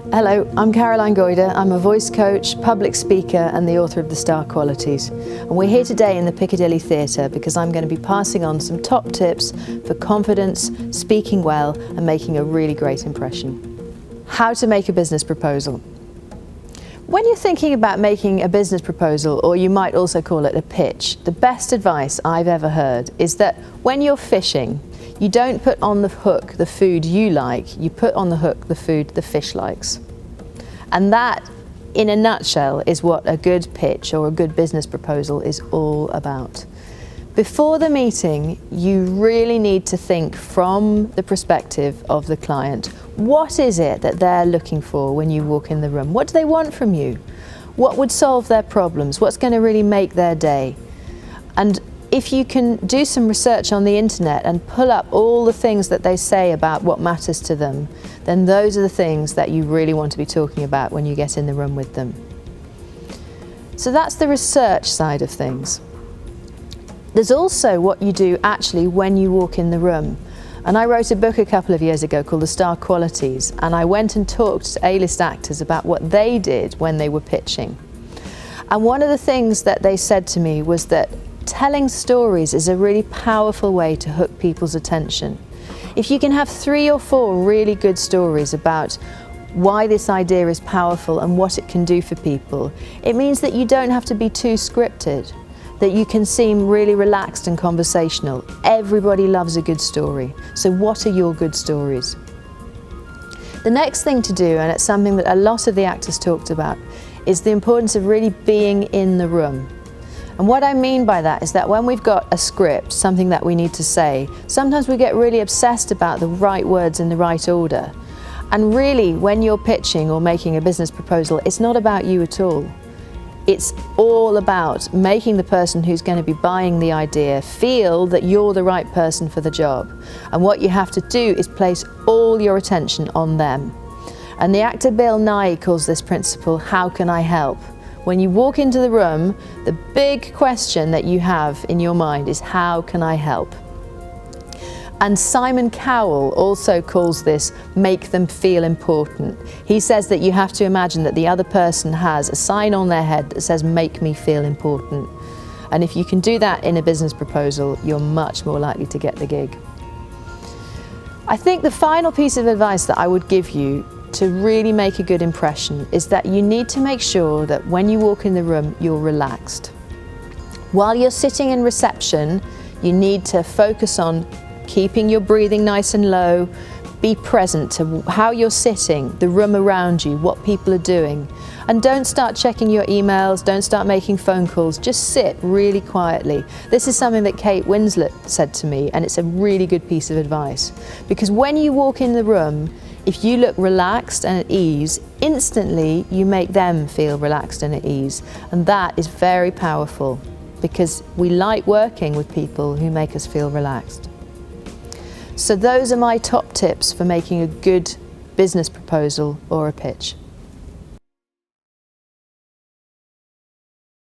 Hello, I'm Caroline Goyder. I'm a voice coach, public speaker and the author of The Star Qualities. And we're here today in the Piccadilly Theatre because I'm going to be passing on some top tips for confidence, speaking well and making a really great impression. How to make a business proposal. When you're thinking about making a business proposal, or you might also call it a pitch, the best advice I've ever heard is that when you're fishing, you don't put on the hook the food you like, you put on the hook the food the fish likes. And that, in a nutshell, is what a good pitch or a good business proposal is all about. Before the meeting, you really need to think from the perspective of the client. What is it that they're looking for when you walk in the room? What do they want from you? What would solve their problems? What's going to really make their day? And if you can do some research on the internet and pull up all the things that they say about what matters to them, then those are the things that you really want to be talking about when you get in the room with them. So that's the research side of things. There's also what you do actually when you walk in the room. And I wrote a book a couple of years ago called The Star Qualities, and I went and talked to A-list actors about what they did when they were pitching. And one of the things that they said to me was that telling stories is a really powerful way to hook people's attention. If you can have 3 or 4 really good stories about why this idea is powerful and what it can do for people, it means that you don't have to be too scripted, that you can seem really relaxed and conversational. Everybody loves a good story. So what are your good stories? The next thing to do, and it's something that a lot of the actors talked about, is the importance of really being in the room. And what I mean by that is that when we've got a script, something that we need to say, sometimes we get really obsessed about the right words in the right order. And really, when you're pitching or making a business proposal, it's not about you at all. It's all about making the person who's going to be buying the idea feel that you're the right person for the job. And what you have to do is place all your attention on them. And the actor Bill Nye calls this principle, how can I help? When you walk into the room, the big question that you have in your mind is, how can I help? And Simon Cowell also calls this, make them feel important. He says that you have to imagine that the other person has a sign on their head that says, make me feel important. And if you can do that in a business proposal, you're much more likely to get the gig. I think the final piece of advice that I would give you to really make a good impression is that you need to make sure that when you walk in the room, you're relaxed. While you're sitting in reception, you need to focus on keeping your breathing nice and low, be present to how you're sitting, the room around you, what people are doing. And don't start checking your emails, don't start making phone calls, just sit really quietly. This is something that Kate Winslet said to me, and it's a really good piece of advice. Because when you walk in the room, if you look relaxed and at ease, instantly you make them feel relaxed and at ease. And that is very powerful because we like working with people who make us feel relaxed. So those are my top tips for making a good business proposal or a pitch.